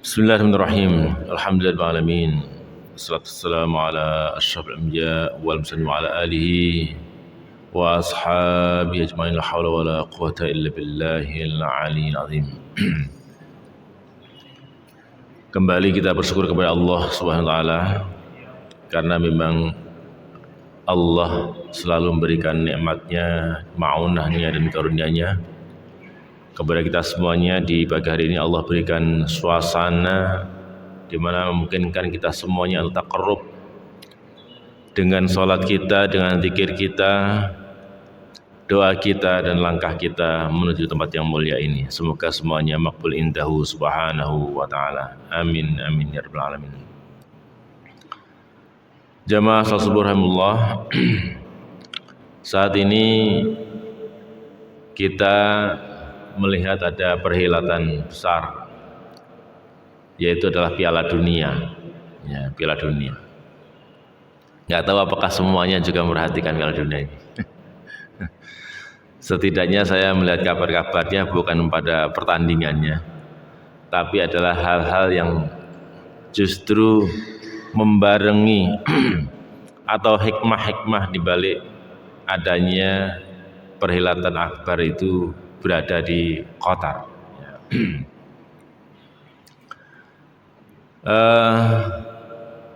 Bismillahirrahmanirrahim. Alhamdulillahil alamin. Wassalatu wassalamu ala asyrafil anbiya wal mursalin wa ala alihi wa ashabihi ajmain. La haula wala quwwata illa billahil aliyyil azim. Kembali kita bersyukur kepada Allah Subhanahu wa taala karena memang Allah selalu memberikan nikmatnya, ma'unahnya dan karunia-Nya kepada kita semuanya. Di pagi hari ini Allah berikan suasana di mana memungkinkan kita semuanya untuk taqarrub dengan salat kita, dengan zikir kita, doa kita dan langkah kita menuju tempat yang mulia ini. Semoga semuanya maqbul indahu subhanahu wa ta'ala. Amin amin ya rabbal alamin. Jamaah subhanallah. Saat ini kita melihat ada perhelatan besar, yaitu adalah Piala Dunia. Ya, Piala Dunia. Nggak tahu apakah semuanya juga memperhatikan Piala Dunia ini. Setidaknya saya melihat kabar-kabarnya bukan pada pertandingannya, tapi adalah hal-hal yang justru membarengi atau hikmah-hikmah di balik adanya perhelatan akbar itu berada di Qatar.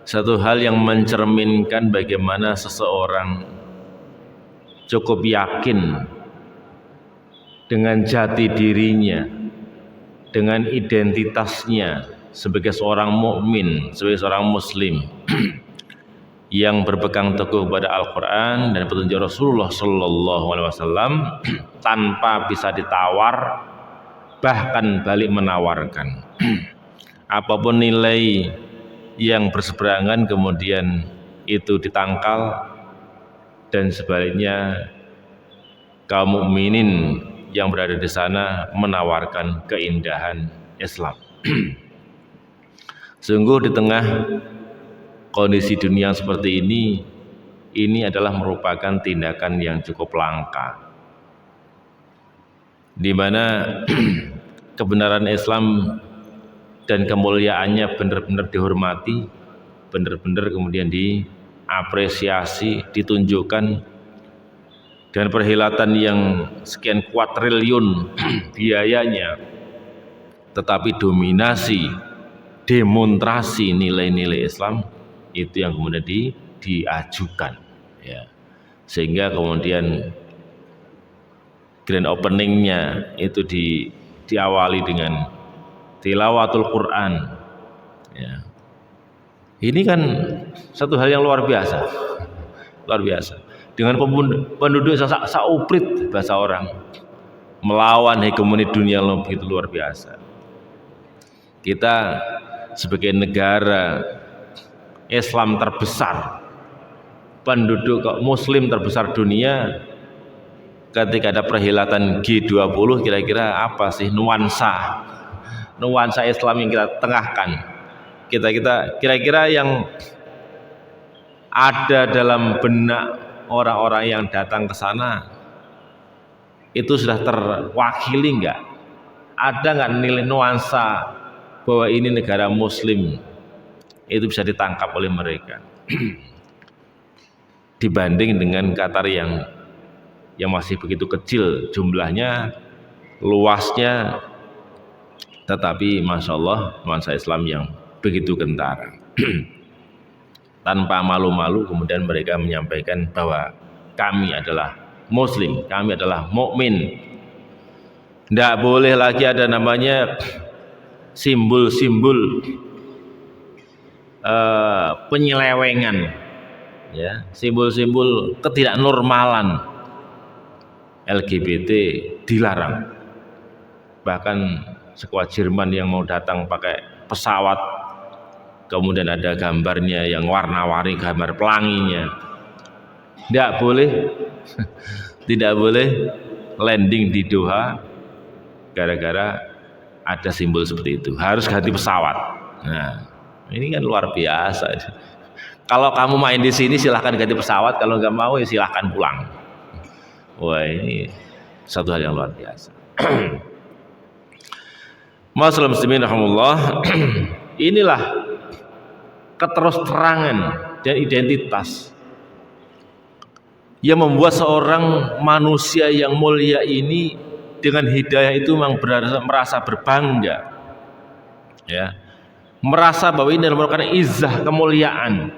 Satu hal yang mencerminkan bagaimana seseorang cukup yakin dengan jati dirinya, dengan identitasnya sebagai seorang mukmin, sebagai seorang muslim yang berpegang teguh kepada Al-Quran dan petunjuk Rasulullah Sallallahu Alaihi Wasallam tanpa bisa ditawar, bahkan balik menawarkan. Apapun nilai yang berseberangan kemudian itu ditangkal, dan sebaliknya kaum mukminin yang berada di sana menawarkan keindahan Islam. Sungguh di tengah kondisi dunia seperti ini adalah merupakan tindakan yang cukup langka, di mana kebenaran Islam dan kemuliaannya benar-benar dihormati, benar-benar kemudian diapresiasi, ditunjukkan dengan perhelatan yang sekian kuadriliun biayanya, tetapi dominasi, demonstrasi nilai-nilai Islam itu yang kemudian diajukan, ya. Sehingga kemudian grand openingnya itu diawali dengan tilawatul Quran, ya. Ini kan satu hal yang luar biasa, luar biasa. Dengan penduduk sauprit bahasa orang, melawan hegemoni dunia begitu luar biasa. Kita sebagai negara Islam terbesar, penduduk muslim terbesar dunia, ketika ada perhelatan G20, kira-kira apa sih nuansa Islam yang kita tengahkan? Kira-kira yang ada dalam benak orang-orang yang datang ke sana itu sudah terwakili enggak? Ada enggak nilai nuansa bahwa ini negara muslim? Itu bisa ditangkap oleh mereka dibanding dengan Qatar yang masih begitu kecil jumlahnya, luasnya, tetapi Masya Allah nuansa Islam yang begitu kentara. Tanpa malu-malu kemudian mereka menyampaikan bahwa kami adalah muslim, kami adalah mukmin. Tidak boleh lagi ada namanya simbol-simbol penyelewengan, ya, simbol-simbol ketidaknormalan. LGBT dilarang. Bahkan sekuat Jerman yang mau datang pakai pesawat, kemudian ada gambarnya yang warna-warni, gambar pelanginya, tidak boleh landing di Doha gara-gara ada simbol seperti itu, harus ganti pesawat. Nah, ini kan luar biasa. Kalau kamu main di sini silahkan ganti pesawat, kalau nggak mau ya silahkan pulang. Wah, ini satu hal yang luar biasa. Masalah muslimin rahimahullah, inilah keterus-terangan dan identitas yang membuat seorang manusia yang mulia ini dengan hidayah itu memang merasa berbangga, ya, merasa bahwa ini merupakan izzah, kemuliaan.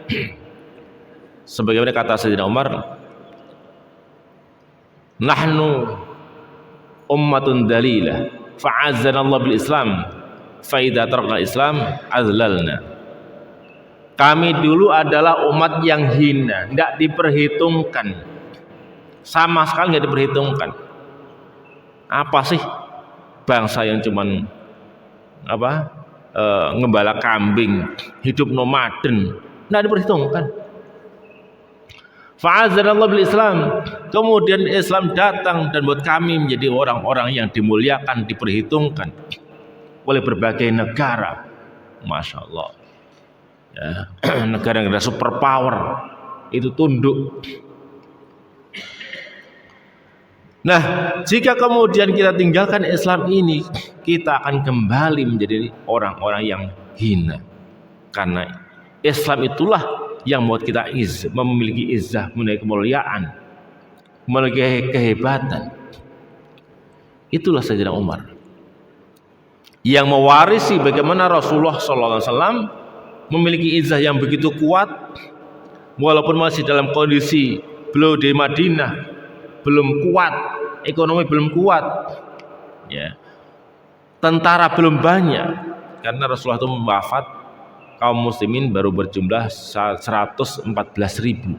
Sebagaimana kata Sayyidina Umar, nahnu ummatun dalilah fa'azzana Allah bil Islam fa idza tarakna Islam azlalna. Kami dulu adalah umat yang hina, tidak diperhitungkan, sama sekali nggak diperhitungkan. Apa sih bangsa yang cuman ngembala kambing, hidup nomaden, tidak diperhitungkan. Fa'azzanallahu bil Islam, kemudian Islam datang dan buat kami menjadi orang-orang yang dimuliakan, diperhitungkan oleh berbagai negara. Masya Allah, ya, negara-negara superpower itu tunduk. Nah, jika kemudian kita tinggalkan Islam ini, kita akan kembali menjadi orang-orang yang hina, karena Islam itulah yang membuat kita memiliki izzah, memiliki kemuliaan, memiliki kehebatan. Itulah Sayyidina Umar yang mewarisi bagaimana Rasulullah SAW memiliki izzah yang begitu kuat, walaupun masih dalam kondisi beliau di Madinah belum kuat, ekonomi belum kuat, ya, tentara belum banyak, karena Rasulullah itu wafat, kaum muslimin baru berjumlah 114.000,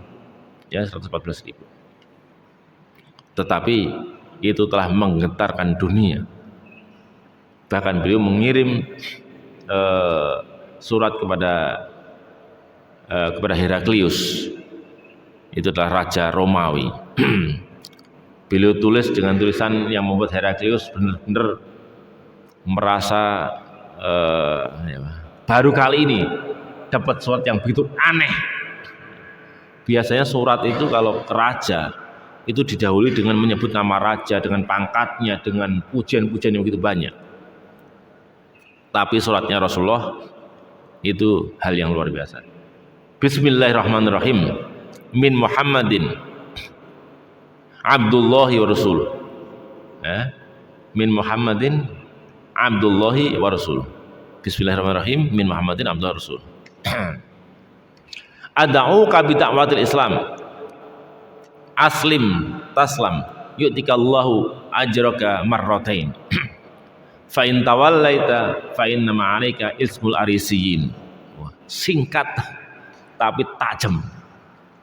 ya, 114.000. Tetapi itu telah menggetarkan dunia. Bahkan beliau mengirim surat kepada Heraklius, itu adalah raja Romawi. Beliau tulis dengan tulisan yang membuat Heraklius benar-benar merasa baru kali ini dapat surat yang begitu aneh. Biasanya surat itu kalau ke raja itu didahului dengan menyebut nama raja, dengan pangkatnya, dengan pujian-pujian yang begitu banyak. Tapi suratnya Rasulullah itu hal yang luar biasa. Bismillahirrahmanirrahim. Min Muhammadin Abdullahi wa Rasul. Min Muhammadin Abdullahi wa Rasul. Bismillahirrahmanirrahim. Min Muhammadin Abdullahi wa Rasul. Ad'uka bi da'watil Islam. Aslim taslam yu'tikallahu ajraka marratain. Fa in tawallaita fa inna ma'alaika ismul arisiyin. Singkat tapi tajam,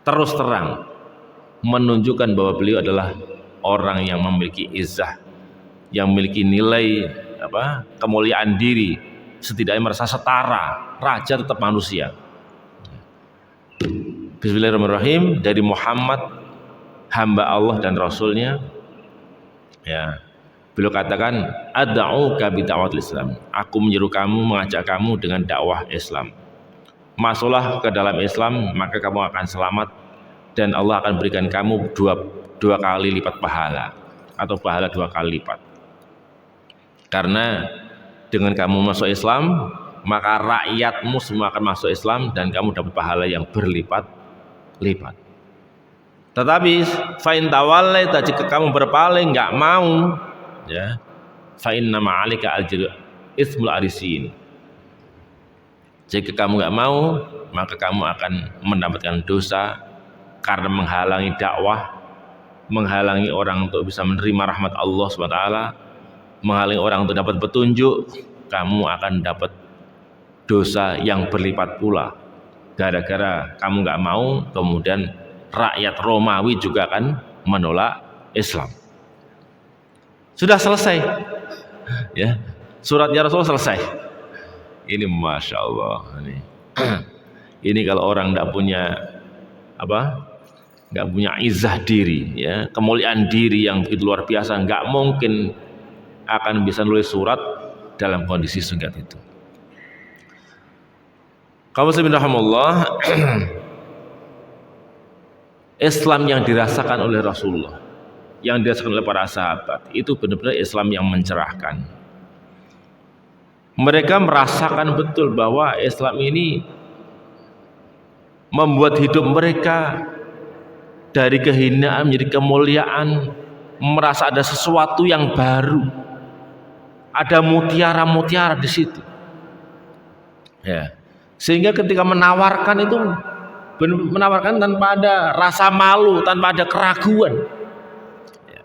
terus terang, menunjukkan bahwa beliau adalah orang yang memiliki izzah, yang memiliki nilai kemuliaan diri, setidaknya merasa setara, raja tetap manusia. Bismillahirrahmanirrahim. Dari Muhammad, hamba Allah dan Rasulnya, ya, beliau katakan, ad'uka bi da'watil Islam. Aku menyeru kamu, mengajak kamu dengan dakwah Islam. Masuklah ke dalam Islam, maka kamu akan selamat dan Allah akan berikan kamu dua kali lipat pahala, atau pahala 2 kali lipat. Karena dengan kamu masuk Islam, maka rakyatmu semua akan masuk Islam dan kamu dapat pahala yang berlipat-lipat. Tetapi fa in tawallaita, jika kamu berpaling, enggak mau, ya, fa inna ma'alika ajru ismul arisin. Jika kamu enggak mau, maka kamu akan mendapatkan dosa karena menghalangi dakwah, menghalangi orang untuk bisa menerima rahmat Allah SWT, menghalangi orang untuk dapat petunjuk. Kamu akan dapat dosa yang berlipat pula, gara-gara kamu enggak mau. Kemudian rakyat Romawi juga akan menolak Islam. Sudah selesai, ya, suratnya Rasul selesai. Ini Masya Allah, ini kalau orang tidak punya nggak punya izzah diri, ya, kemuliaan diri yang begitu luar biasa, nggak mungkin akan bisa nulis surat dalam kondisi singkat itu. Kaum muslimin rahimakumullah, Islam yang dirasakan oleh Rasulullah, yang dirasakan oleh para sahabat, itu benar-benar Islam yang mencerahkan. Mereka merasakan betul bahwa Islam ini membuat hidup mereka dari kehinaan menjadi kemuliaan, merasa ada sesuatu yang baru, ada mutiara-mutiara di situ. Ya. Sehingga ketika menawarkan itu menawarkan tanpa ada rasa malu, tanpa ada keraguan. Ya.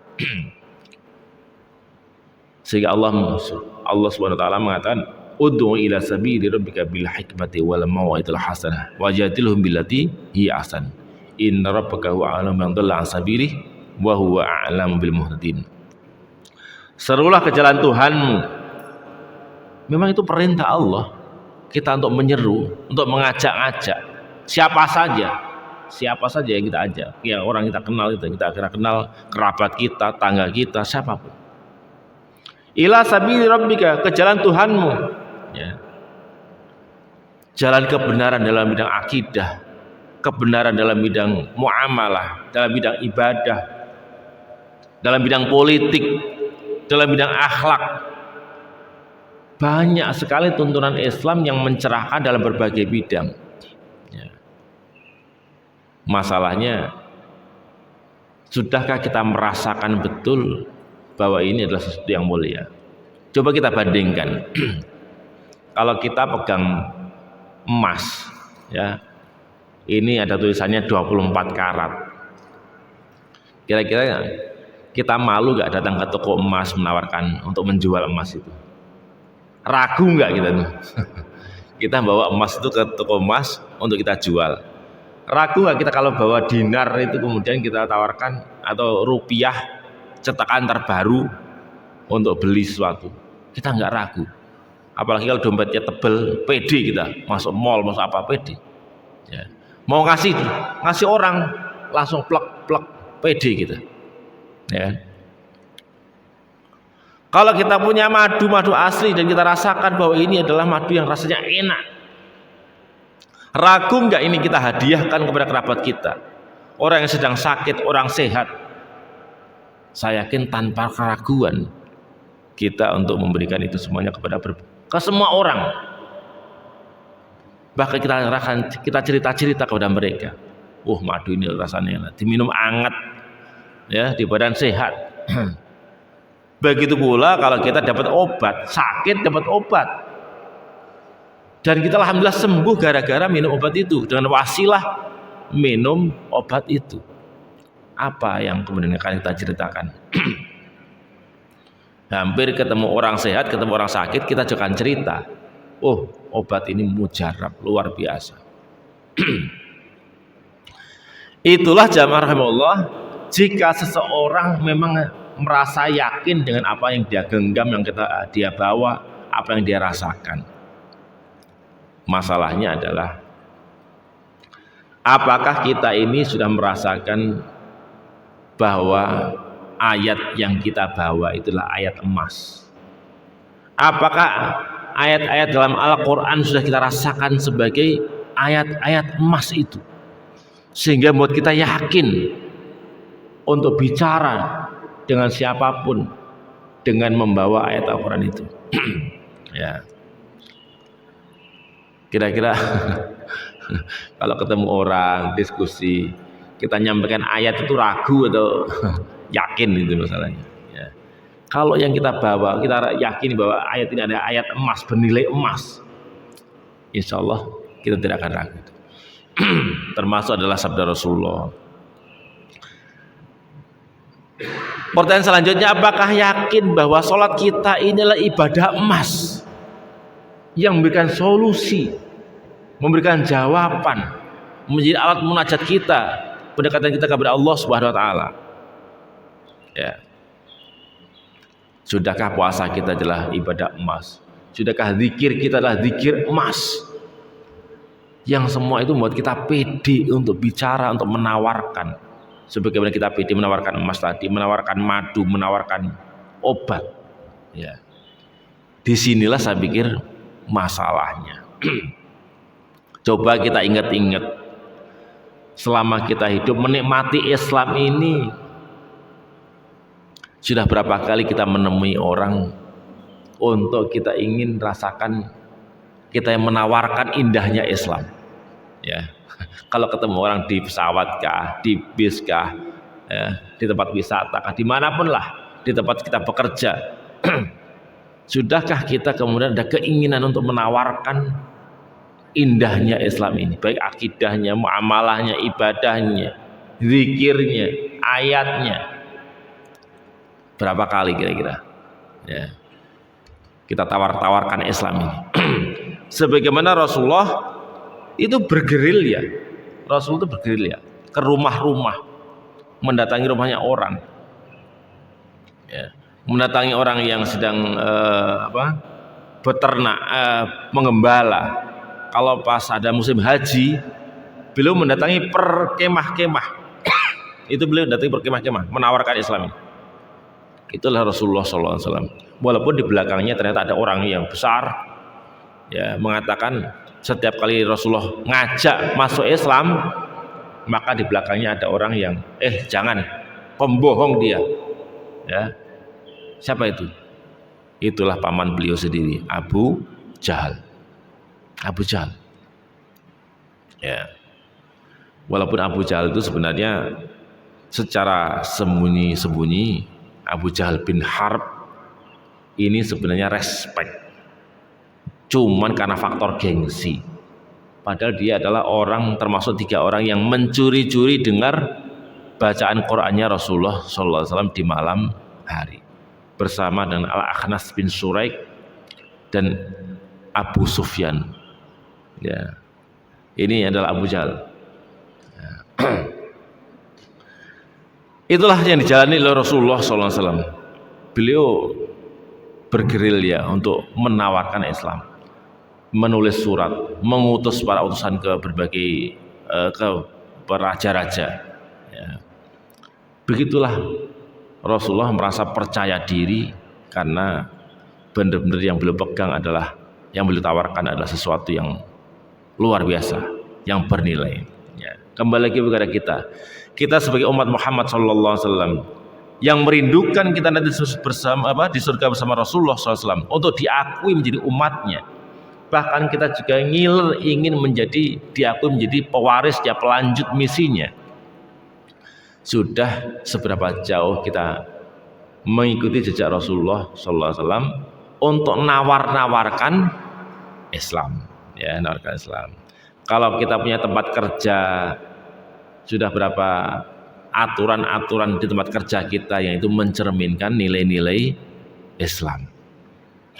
Sehingga Allah Subhanahu wa taala mengatakan, ud'u ila sabili rabbika bil hikmati wal mau'izatil hasanah wajadilhum billati hiya ahsan inna rabbaka huwa a'lamu man dhalla an sabilihi wa huwa a'lamu bil muhtadin. Serulah ke jalan Tuhanmu. Memang itu perintah Allah, kita untuk menyeru, untuk mengajak-ajak siapa saja yang kita ajak, yang orang kita kenal, kita kenal kerabat kita, tangga kita, siapapun. Ila sabili rabbika, ke jalan Tuhanmu, ya. Jalan kebenaran dalam bidang akidah, kebenaran dalam bidang muamalah, dalam bidang ibadah, dalam bidang politik, dalam bidang akhlak. Banyak sekali tuntunan Islam yang mencerahkan dalam berbagai bidang, ya. Masalahnya, sudahkah kita merasakan betul bahwa ini adalah sesuatu yang mulia? Coba kita bandingkan. Kalau kita pegang emas, ya, ini ada tulisannya 24 karat. Kira-kira kita malu gak datang ke toko emas menawarkan untuk menjual emas itu? Ragu nggak kita tuh? Kita bawa emas itu ke toko emas untuk kita jual. Ragu nggak kita kalau bawa dinar itu kemudian kita tawarkan, atau rupiah cetakan terbaru untuk beli sesuatu? Kita nggak ragu. Apalagi kalau dompetnya tebel, pede kita masuk mall, masuk apa, pede. Ya. Mau ngasih orang langsung plek, pede kita. Ya. Kalau kita punya madu asli dan kita rasakan bahwa ini adalah madu yang rasanya enak, ragu nggak ini kita hadiahkan kepada kerabat kita, orang yang sedang sakit, orang sehat? Saya yakin tanpa keraguan kita untuk memberikan itu semuanya ke semua orang. Bahkan kita cerita-cerita kepada mereka, madu ini rasanya enak, diminum anget, ya, di badan sehat. Begitu pula kalau kita dapat obat, sakit dapat obat, dan kita alhamdulillah sembuh gara-gara minum obat itu, dengan wasilah minum obat itu. Apa yang kemudian akan kita ceritakan? Hampir ketemu orang sehat, ketemu orang sakit, kita juga akan cerita, obat ini mujarab, luar biasa. Itulah jamaah rahimahullah, jika seseorang memang merasa yakin dengan apa yang dia genggam, yang dia bawa, apa yang dia rasakan. Masalahnya adalah, apakah kita ini sudah merasakan bahwa ayat yang kita bawa itulah ayat emas? Apakah ayat-ayat dalam Al-Quran sudah kita rasakan sebagai ayat-ayat emas itu, sehingga membuat kita yakin untuk bicara dengan siapapun dengan membawa ayat Al-Quran itu? Ya. Kira-kira kalau ketemu orang diskusi, kita nyampaikan ayat itu ragu atau yakin, itu masalahnya, ya. Kalau yang kita bawa, kita yakin bahwa ayat ini ada ayat emas, bernilai emas, insya Allah kita tidak akan ragu. Termasuk adalah sabda Rasulullah. Pertanyaan selanjutnya, apakah yakin bahwa sholat kita inilah ibadah emas yang memberikan solusi, memberikan jawaban, menjadi alat munajat kita, pendekatan kita kepada Allah Subhanahu wa taala? Ya. Sudahkah puasa kita adalah ibadah emas? Sudahkah zikir kita adalah zikir emas? Yang semua itu membuat kita pede untuk bicara, untuk menawarkan. Sebagaimana kita pede menawarkan emas tadi, menawarkan madu, menawarkan obat. Ya. Disinilah saya pikir masalahnya. Coba kita ingat-ingat, selama kita hidup menikmati Islam ini, sudah berapa kali kita menemui orang untuk kita ingin rasakan, kita yang menawarkan indahnya Islam. Ya, kalau ketemu orang di pesawat kah, di bis kah, ya, di tempat wisata kah, dimanapun lah, di tempat kita bekerja, sudahkah kita kemudian ada keinginan untuk menawarkan indahnya Islam ini, baik akidahnya, muamalahnya, ibadahnya, zikirnya, ayatnya? Berapa kali kira-kira ya kita tawar-tawarkan Islam ini? Sebagaimana Rasulullah itu bergerilya, Rasul itu bergerilya ke rumah-rumah, mendatangi rumahnya orang, ya, mendatangi orang yang sedang beternak, mengembala. Kalau pas ada musim haji, beliau mendatangi perkemah-kemah. Itu beliau datang perkemah-kemah, menawarkan Islam ini. Itulah Rasulullah SAW. Walaupun di belakangnya ternyata ada orang yang besar, ya, mengatakan setiap kali Rasulullah ngajak masuk Islam, maka di belakangnya ada orang yang jangan, pembohong dia. Ya, siapa itu? Itulah paman beliau sendiri, Abu Jahal. Abu Jahal. Ya. Walaupun Abu Jahal itu sebenarnya secara sembunyi-sembunyi, Abu Jahal bin Harb ini sebenarnya respect, cuman karena faktor gengsi. Padahal dia adalah orang termasuk 3 orang yang mencuri-curi dengar bacaan Qur'annya Rasulullah SAW di malam hari bersama dengan Al-Akhnas bin Suraik dan Abu Sufyan. Ya, ini adalah Abu Jahal. Ya. Itulah yang dijalani oleh Rasulullah SAW. Beliau bergerilya untuk menawarkan Islam, menulis surat, mengutus para utusan ke berbagai ke raja-raja. Ya. Begitulah Rasulullah merasa percaya diri karena benar-benar yang beliau pegang adalah, yang beliau tawarkan adalah sesuatu yang luar biasa, yang bernilai. Ya. Kembali lagi kepada kita sebagai umat Muhammad SAW yang merindukan kita nanti bersama di surga bersama Rasulullah SAW untuk diakui menjadi umatnya. Bahkan kita juga ingin diakui menjadi pewaris, ya, pelanjut misinya. Sudah seberapa jauh kita mengikuti jejak Rasulullah SAW untuk nawarkan Islam, ya, nawarkan Islam. Kalau kita punya tempat kerja, sudah berapa aturan-aturan di tempat kerja kita yang itu mencerminkan nilai-nilai Islam,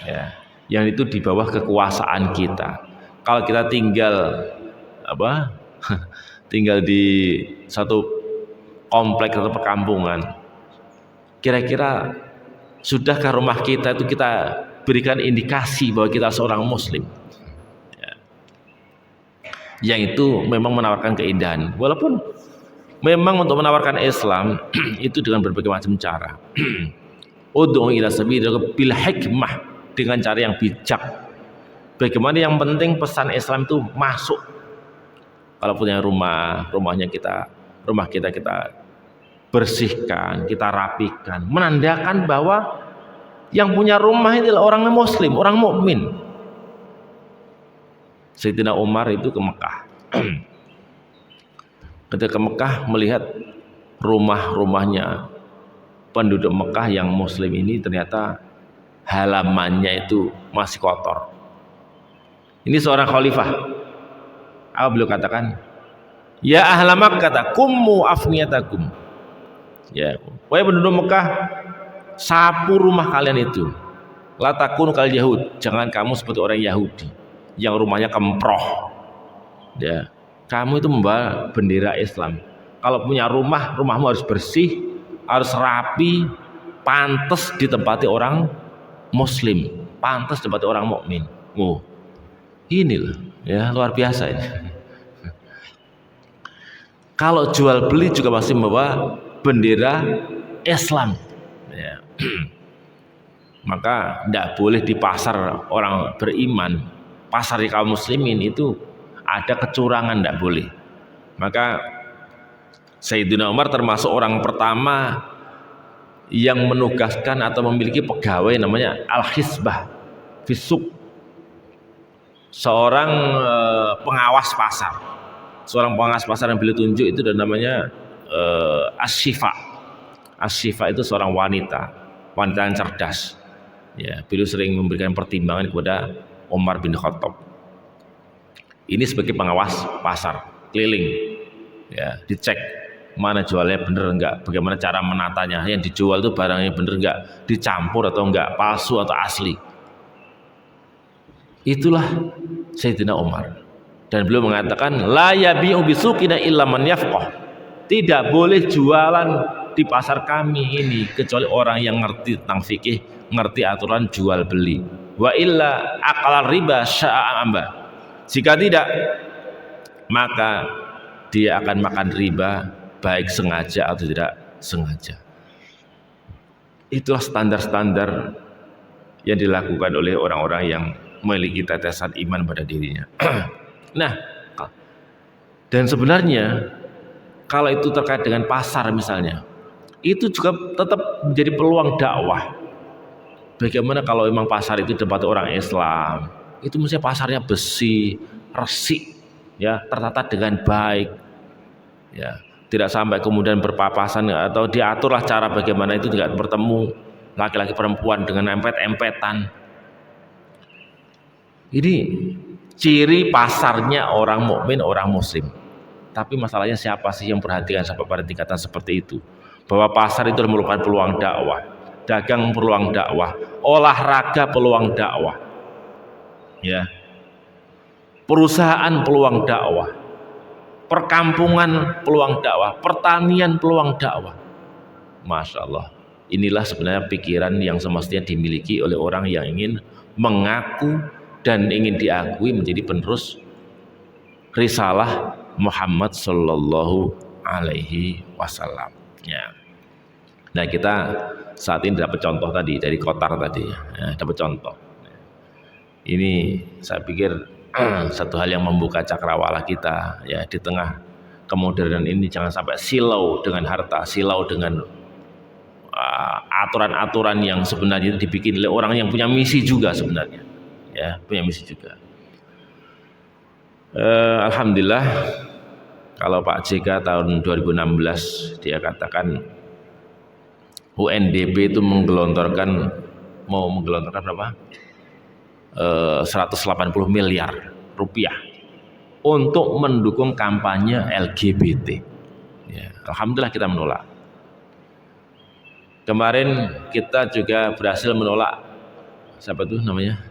ya, yang itu di bawah kekuasaan kita. Kalau kita tinggal di satu komplek atau perkampungan, kira-kira sudahkah rumah kita itu kita berikan indikasi bahwa kita seorang muslim, ya, yang itu memang menawarkan keindahan. Walaupun memang untuk menawarkan Islam itu dengan berbagai macam cara. Ud'u ila sabili bil hikmah, dengan cara yang bijak. Bagaimana yang penting pesan Islam itu masuk. Kalau punya rumah kita bersihkan, kita rapikan, menandakan bahwa yang punya rumah itu adalah orang muslim, orang mukmin. Sayyidina Umar itu ke Mekah. Ketika ke Mekah melihat rumah-rumahnya penduduk Mekah yang muslim ini, ternyata halamannya itu masih kotor. Ini seorang khalifah. Apa beliau katakan? Ya ahla Makkah, kummu afniyatakum. Ya, wahai penduduk Mekah, sapu rumah kalian itu. La takunu kal Yahud, jangan kamu seperti orang Yahudi yang rumahnya kemproh. Ya. Kamu itu membawa bendera Islam. Kalau punya rumah, rumahmu harus bersih, harus rapi, pantas ditempati orang muslim, pantas ditempati orang mukmin. Oh, ini loh, ya, luar biasa ini. Kalau jual beli juga masih membawa bendera Islam, ya. Maka tidak boleh di pasar orang beriman, pasar di kaum muslimin itu ada kecurangan, tidak boleh. Maka Sayyidina Umar termasuk orang pertama yang menugaskan atau memiliki pegawai namanya al-hisbah fisuk, seorang pengawas pasar. Seorang pengawas pasar yang beliau tunjuk itu dan namanya Asy-Syifa. Asy-Syifa itu seorang wanita yang cerdas. Ya, beliau sering memberikan pertimbangan kepada Umar bin Khattab. Ini sebagai pengawas pasar keliling, ya, dicek mana jualnya bener enggak, bagaimana cara menatanya, yang dijual itu barangnya bener enggak, dicampur atau enggak, palsu atau asli. Itulah Sayyidina Umar. Dan beliau mengatakan la yabi'u bisuqina illa man yafqah. Tidak boleh jualan di pasar kami ini kecuali orang yang ngerti tentang fikih, ngerti aturan jual beli. Wa illa aqal riba sya'a amba. Jika tidak, maka dia akan makan riba baik sengaja atau tidak sengaja. Itulah standar-standar yang dilakukan oleh orang-orang yang memiliki tetesan iman pada dirinya. Nah, dan sebenarnya kalau itu terkait dengan pasar misalnya, itu juga tetap menjadi peluang dakwah. Bagaimana kalau memang pasar itu tempat orang Islam, itu mestinya pasarnya besi, resik, ya, tertata dengan baik, ya, tidak sampai kemudian berpapasan atau diaturlah cara bagaimana itu tidak bertemu laki-laki perempuan dengan empet-empetan. Ini ciri pasarnya orang mukmin, orang muslim. Tapi masalahnya siapa sih yang perhatikan sampai pada tingkatan seperti itu? Bahwa pasar itu merupakan peluang dakwah, dagang peluang dakwah, olahraga peluang dakwah, ya, perusahaan peluang dakwah, perkampungan peluang dakwah, pertanian peluang dakwah. Masya Allah, inilah sebenarnya pikiran yang semestinya dimiliki oleh orang yang ingin mengaku dan ingin diakui menjadi penerus risalah Muhammad Sallallahu Alaihi Wasallam. Ya. Nah, kita saat ini dapat contoh tadi dari Qatar tadi, ya, dapat contoh. Ini saya pikir satu hal yang membuka cakrawala kita, ya, di tengah kemodernan ini. Jangan sampai silau dengan harta, silau dengan aturan-aturan yang sebenarnya dibikin oleh orang yang punya misi juga sebenarnya, ya, punya misi juga. Alhamdulillah, kalau Pak JK tahun 2016 dia katakan UNDP itu mau menggelontorkan berapa? 180 miliar rupiah untuk mendukung kampanye LGBT. Ya, alhamdulillah kita menolak. Kemarin kita juga berhasil menolak siapa tuh namanya?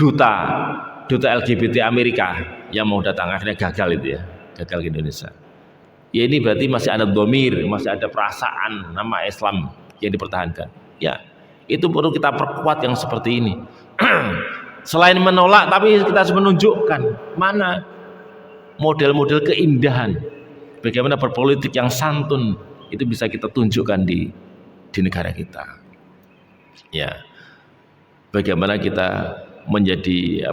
duta LGBT Amerika yang mau datang, akhirnya gagal itu, ya, gagal ke Indonesia. Ya, ini berarti masih ada dhamir, masih ada perasaan nama Islam yang dipertahankan. Ya, itu perlu kita perkuat yang seperti ini. Selain menolak, tapi kita harus menunjukkan mana model-model keindahan, bagaimana berpolitik yang santun, itu bisa kita tunjukkan di negara kita. Ya, bagaimana kita menjadi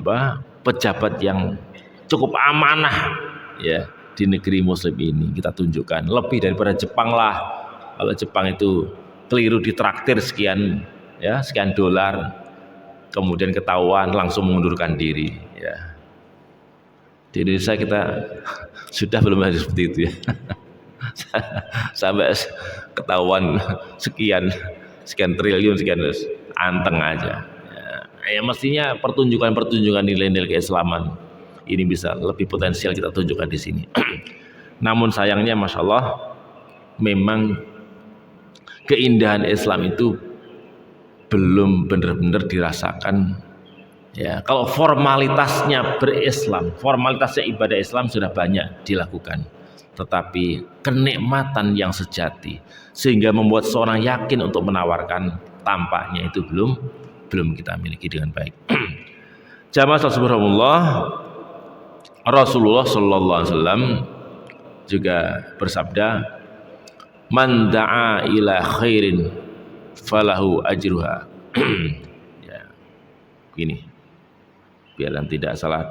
pejabat yang cukup amanah, ya, di negeri muslim ini. Kita tunjukkan lebih daripada Jepang lah. Kalau Jepang itu keliru ditraktir sekian, ya, sekian dolar, kemudian ketahuan langsung mengundurkan diri, ya. Di Indonesia kita sudah belum ada seperti itu, ya. Sampai ketahuan sekian triliun, sekian, anteng aja. Ya, mestinya pertunjukan nilai-nilai keislaman ini bisa lebih potensial kita tunjukkan di sini. Namun sayangnya, masya Allah, memang keindahan Islam itu belum benar-benar dirasakan. Ya, kalau formalitasnya berislam, formalitasnya ibadah Islam sudah banyak dilakukan, tetapi kenikmatan yang sejati sehingga membuat seorang yakin untuk menawarkan, tampaknya itu belum kita miliki dengan baik. Jamaah subhanallah, Rasulullah sallallahu alaihi wasallam juga bersabda, man da'a ila khairin falahu ajruha. Ya, gini, biar tidak salah.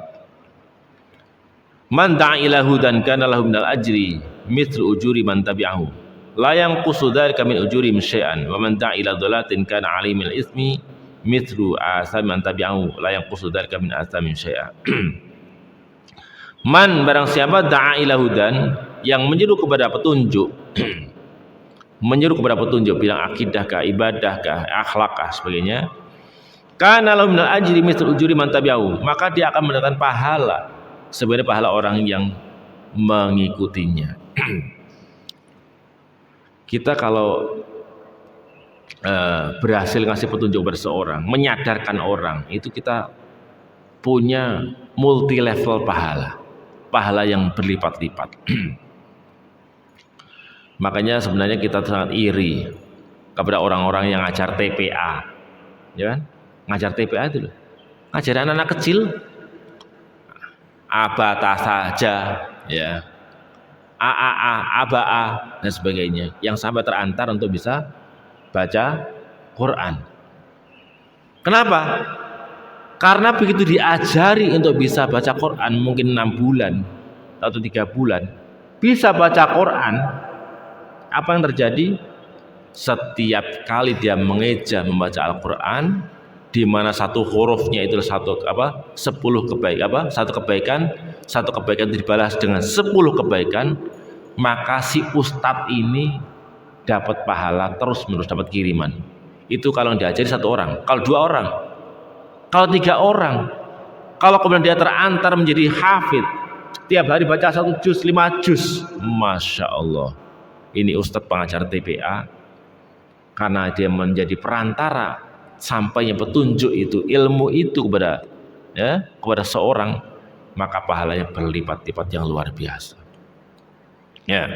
Man da'a ila hudan kana lahu minal ajri mithlu ujuri man tabi'ahu. la yanqusu dzalika min ujurihim syai'an wa man da'a ila dhalatin kana 'alimil ismi mithlu asam man tabi'ahu la yanqusu dzalika min asamim syai'a. Man barang siapa da'a ila hudan yang menyeru kepada petunjuk menyeru kepada petunjuk bidang akidah kah, ibadah kah, akhlak kah sebagainya, kana lahu minal ajri mithlu ujuri man tabi'ahu, maka dia akan mendapatkan pahala sebenarnya pahala orang yang mengikutinya. Kita kalau berhasil ngasih petunjuk kepada seorang, menyadarkan orang, itu kita punya multi level pahala yang berlipat-lipat. Makanya sebenarnya kita sangat iri kepada orang-orang yang ngajar TPA, ya kan? Ngajar TPA itu loh, ngajar anak-anak kecil, abata saja, ya, abaa dan sebagainya, yang sampai terantar untuk bisa baca Quran. Kenapa? Karena begitu diajari untuk bisa baca Quran, mungkin 6 bulan atau 3 bulan bisa baca Quran, apa yang terjadi? Setiap kali dia mengeja membaca Al-Quran, di mana satu hurufnya itu satu kebaikan dibalas dengan 10 kebaikan, maka si ustadz ini dapat pahala terus menerus, dapat kiriman. Itu kalau diajari 1 orang, kalau 2 orang, kalau 3 orang, kalau kemudian dia terantar menjadi hafid, tiap hari baca 1 juz, 5 juz, masya Allah, ini ustadz pengajar TPA, karena dia menjadi perantara sampainya petunjuk itu, ilmu itu kepada seorang, maka pahalanya berlipat-lipat yang luar biasa. Ya,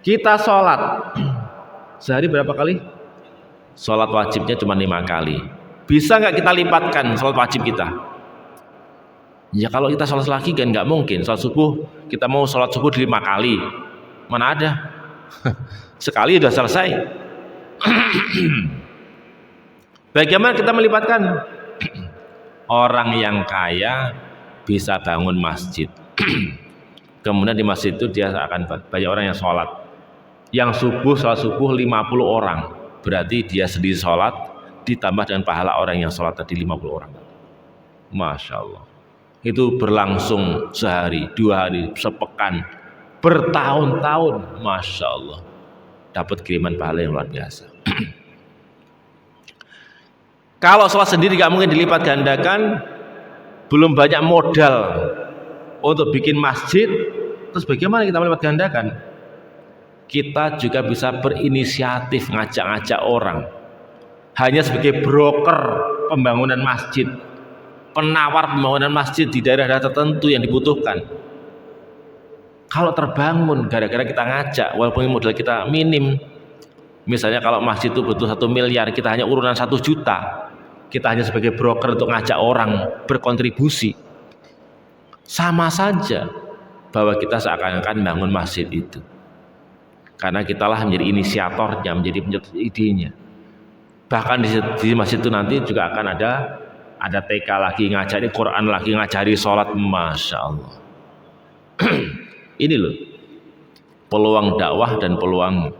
kita sholat sehari berapa kali? Sholat wajibnya cuma 5 kali. Bisa nggak kita lipatkan sholat wajib kita? Ya kalau kita sholat lagi kan nggak mungkin. Sholat subuh, kita mau sholat subuh 5 kali, mana ada? Sekali sudah selesai. Bagaimana kita melipatkan? Orang yang kaya bisa bangun masjid. Kemudian di masjid itu dia akan banyak orang yang sholat. Yang sholat subuh 50 orang. Berarti dia sendiri sholat ditambah dengan pahala orang yang sholat tadi 50 orang. Masya Allah. Itu berlangsung sehari, 2 hari, sepekan, bertahun-tahun. Masya Allah. Dapat kiriman pahala yang luar biasa. Kalau sholat sendiri gak mungkin dilipat gandakan, belum banyak modal untuk bikin masjid, terus bagaimana kita melipat gandakan? Kita juga bisa berinisiatif ngajak-ngajak orang, hanya sebagai broker pembangunan masjid, penawar pembangunan masjid di daerah-daerah tertentu yang dibutuhkan. Kalau terbangun gara-gara kita ngajak, walaupun modal kita minim, misalnya kalau masjid itu butuh 1 miliar, kita hanya urunan 1 juta, kita hanya sebagai broker untuk ngajak orang berkontribusi, sama saja bahwa kita seakan-akan bangun masjid itu, karena kitalah menjadi inisiatornya, menjadi pencetus idenya. Bahkan di masjid itu nanti juga akan ada TK lagi, ngajari Quran lagi, ngajari sholat. Masya Allah. Ini loh peluang dakwah dan peluang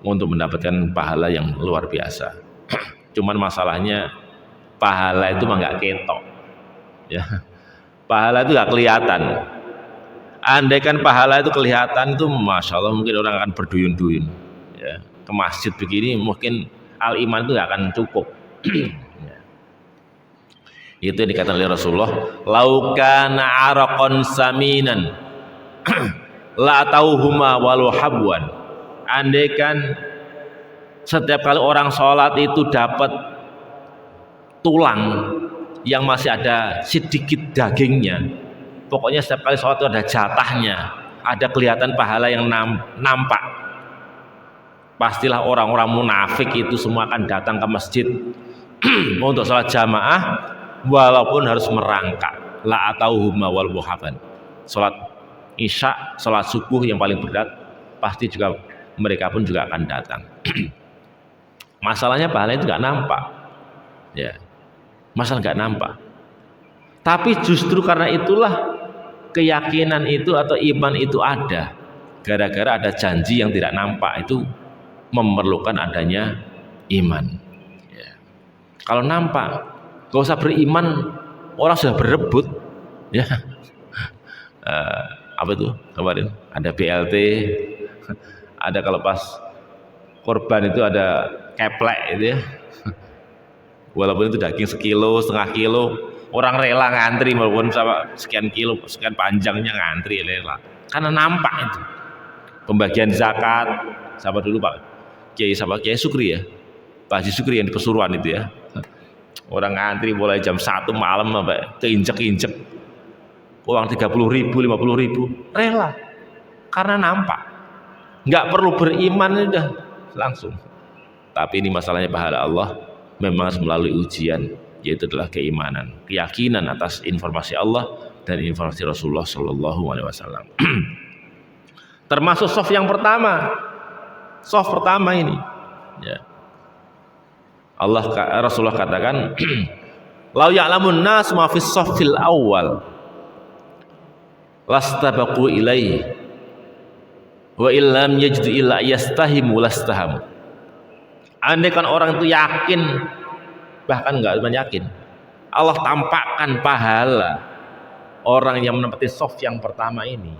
untuk mendapatkan pahala yang luar biasa. Cuman masalahnya pahala itu mah nggak ketok, ya. Pahala itu nggak kelihatan. Andaikan pahala itu kelihatan, itu masya Allah mungkin orang akan berduyun-duyun, ya. Ke masjid begini mungkin al-iman itu nggak akan cukup. Ya. Itu yang dikatakan oleh Rasulullah, laukana araqon saminan la tauhuma walau habwan. Andaikan setiap kali orang sholat itu dapat tulang yang masih ada sedikit dagingnya, pokoknya setiap kali sholat itu ada jatahnya, ada kelihatan pahala yang nampak, pastilah orang-orang munafik itu semua akan datang ke masjid untuk sholat jamaah walaupun harus merangkak. La atauhuma walau habwan. Sholat isya, sholat subuh yang paling berat, pasti juga mereka pun juga akan datang. Masalahnya pahala itu nggak nampak, ya. Masalah nggak nampak. Tapi justru karena itulah keyakinan itu atau iman itu ada. gara-gara ada janji yang tidak nampak, itu memerlukan adanya iman. Ya. Kalau nampak, gak usah beriman, orang sudah berebut, ya. Apa itu kemarin? Ada BLT, ada kalau pas korban itu ada keplek itu ya. Walaupun itu daging sekilo, setengah kilo, orang rela ngantri walaupun sama sekian kilo, sekian panjangnya ngantri rela. Karena nampak itu. Pembagian zakat, siapa dulu Pak? Kiai Sukri ya. Pak Haji Sukri yang di Pesuruan itu ya. Orang ngantri mulai jam 1 malam sampai keinjek-injek. Uang 30.000, 50.000, rela. Karena nampak. Nggak perlu beriman udah langsung. Tapi ini masalahnya pahala Allah memang harus melalui ujian, yaitu adalah keimanan, keyakinan atas informasi Allah dan informasi Rasulullah Shallallahu Alaihi Wasallam. Termasuk soft yang pertama, soft pertama ini. Ya. Rasulullah katakan, "Lau ya'lamun nas ma fis soffil awal, lastabaqu ilaihi, wa illam yajidu illa yastahimu lastahamu." Andai kan orang itu yakin, bahkan enggak cuma yakin, Allah tampakkan pahala orang yang menempati soft yang pertama ini,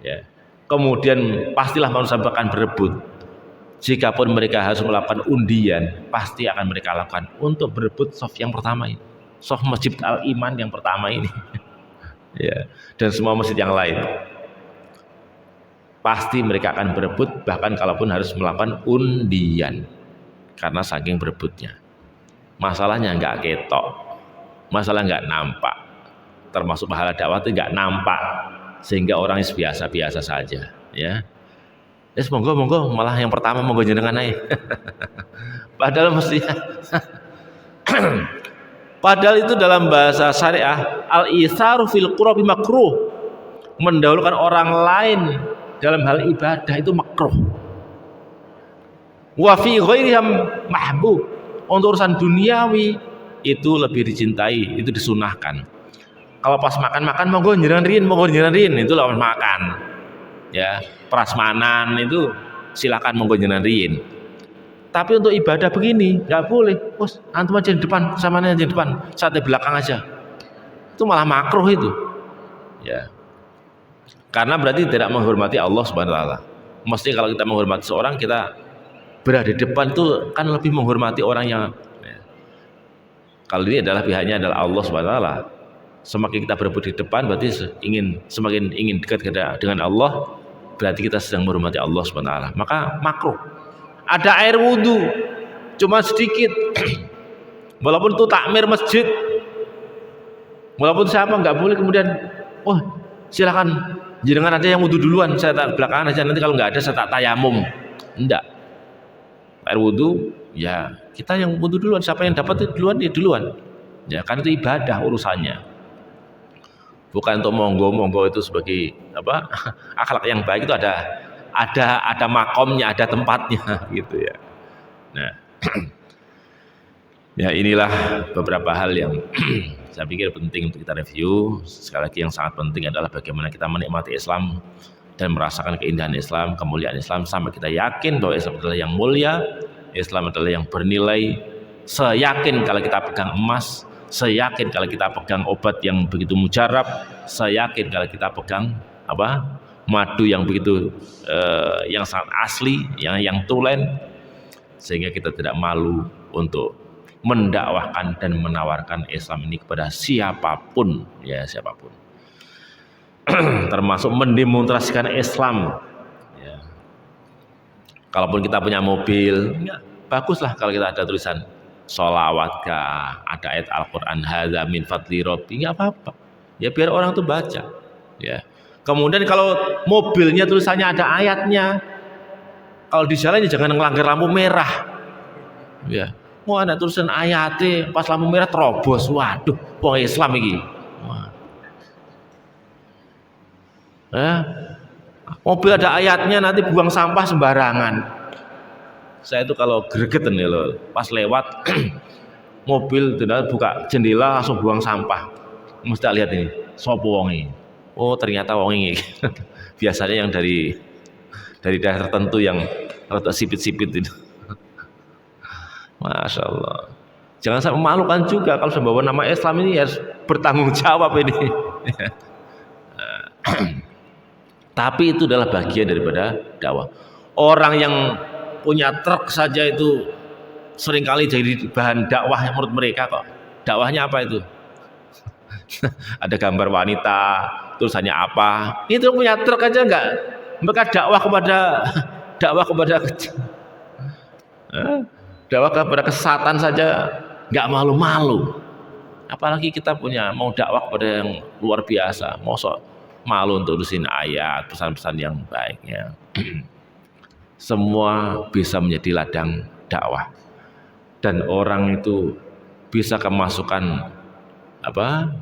ya. Kemudian pastilah manusia akan berebut. Jikapun mereka harus melakukan undian, pasti akan mereka lakukan untuk berebut soft yang pertama ini, soft Masjid Al Iman yang pertama ini. Ya, dan semua masjid yang lain. Pasti mereka akan berebut, bahkan kalaupun harus melakukan undian, karena saking berebutnya. Masalahnya nggak ketok, masalah nggak nampak, termasuk pahala dakwah itu nggak nampak, sehingga orang biasa-biasa saja, ya. Yes, monggo malah yang pertama monggo jenengan aja. Padahal mestinya padahal itu dalam bahasa syariah al-isaru fil qurbi makruh, mendahulukan orang lain dalam hal ibadah itu makruh. Wa fi ghairiha mahbub, untuk urusan duniawi itu lebih dicintai, itu disunahkan. Kalau pas makan monggo njenengan rin, itu lah makan. Ya, prasmanan itu silakan monggo njenengan rin. Tapi untuk ibadah begini nggak boleh. Bos, antum aja di depan, samanya aja di depan, saya di belakang aja. Itu malah makruh itu. Ya. Karena berarti tidak menghormati Allah Subhanahu wa taala. Mesti kalau kita menghormati seorang, kita berada di depan itu kan lebih menghormati orang yang, ya. Kalau ini adalah pihaknya adalah Allah Subhanahu wa taala. Semakin kita berebut di depan berarti semakin ingin dekat dengan Allah, berarti kita sedang menghormati Allah Subhanahu wa taala. Maka makruh. Ada air wudhu cuma sedikit. Walaupun itu takmir masjid, walaupun siapa nggak boleh kemudian, oh silakan jenengan aja yang wudhu duluan, saya tak belakangan aja, nanti kalau nggak ada saya tak tayamum. Enggak. Air wudhu ya kita yang wudhu duluan, siapa yang dapat itu duluan dia duluan. Ya kan itu ibadah urusannya. Bukan untuk monggo itu sebagai apa? Akhlak yang baik itu ada makomnya, ada tempatnya gitu ya. Nah, ya inilah beberapa hal yang saya pikir penting untuk kita review. Sekali lagi yang sangat penting adalah bagaimana kita menikmati Islam dan merasakan keindahan Islam, kemuliaan Islam, sampai kita yakin bahwa Islam adalah yang mulia, Islam adalah yang bernilai. Seyakin kalau kita pegang emas, seyakin kalau kita pegang obat yang begitu mujarab, seyakin kalau kita pegang apa? Madu yang begitu yang sangat asli, yang tulen, sehingga kita tidak malu untuk mendakwahkan dan menawarkan Islam ini kepada siapapun, ya siapapun. Termasuk mendemonstrasikan Islam. Ya. Kalaupun kita punya mobil, ya, baguslah kalau kita ada tulisan sholawat kah, ada ayat Al-Quran, hadza min fadli rabbi, nggak apa-apa. Ya biar orang tuh baca. Ya. Kemudian kalau mobilnya tulisannya ada ayatnya, kalau di jalan jangan ngelanggar lampu merah. Ya. Mau ada tulisan ayatnya, pas lampu merah terobos, waduh, wong Islam ini. Mobil ada ayatnya, nanti buang sampah sembarangan. Saya itu kalau gregetan ya loh, pas lewat mobil buka jendela langsung buang sampah. Mesti lihat ini, sopo wong ini. Oh ternyata wong ini Biasanya yang dari daerah tertentu yang rada sipit-sipit itu. Masya Allah. Jangan sampai memalukan juga kalau sudah bawa nama Islam ini harus bertanggung jawab ini. Tapi itu adalah bagian daripada dakwah. Orang yang punya truk saja itu seringkali jadi bahan dakwah menurut mereka kok. Dakwahnya apa itu? Ada gambar wanita, tulisannya apa? Itu punya truk aja enggak. Mereka dakwah kepada dakwah kepada kesesatan saja enggak malu-malu. Apalagi kita punya mau dakwah kepada yang luar biasa, mosok malu untuk tulisin ayat, pesan-pesan yang baiknya. Semua bisa menjadi ladang dakwah. Dan orang itu bisa kemasukan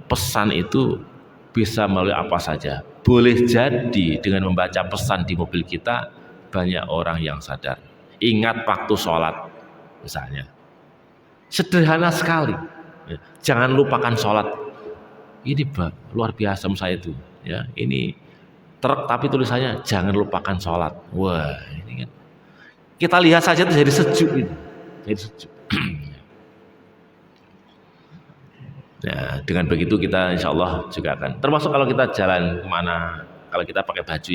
pesan itu bisa melalui apa saja. Boleh jadi dengan membaca pesan di mobil kita banyak orang yang sadar. Ingat waktu sholat misalnya. Sederhana sekali. Jangan lupakan sholat. Ini luar biasa saya itu. Ya, ini truk tapi tulisannya jangan lupakan sholat. Wah, ini kan kita lihat saja itu jadi sejuk itu. Jadi sejuk. Nah, dengan begitu kita insya Allah juga akan termasuk kalau kita jalan kemana, kalau kita pakai baju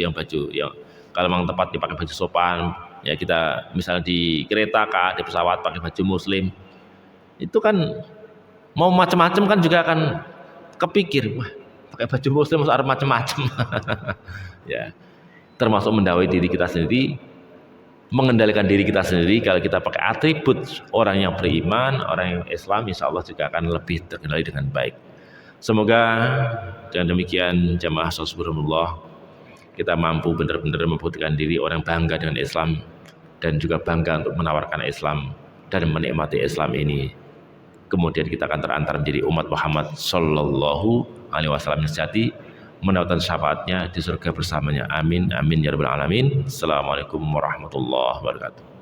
yang kalau memang tepat dipakai baju sopan, ya kita misalnya di kereta kah, di pesawat pakai baju muslim, itu kan mau macam-macam kan juga akan kepikir, wah pakai baju muslim harus macam-macam. Ya, termasuk mendawai diri kita sendiri, mengendalikan diri kita sendiri. Kalau kita pakai atribut orang yang beriman, orang yang Islam, insya Allah juga akan lebih terkendali dengan baik. Semoga dengan demikian jamaah subhanallah kita mampu benar-benar membuktikan diri orang bangga dengan Islam dan juga bangga untuk menawarkan Islam dan menikmati Islam ini. Kemudian kita akan terantar menjadi umat Muhammad sallallahu alaihi wasallam sejati, mendapatkan syafaatnya di surga bersamanya. Amin amin ya rabbal alamin. Assalamualaikum warahmatullahi wabarakatuh.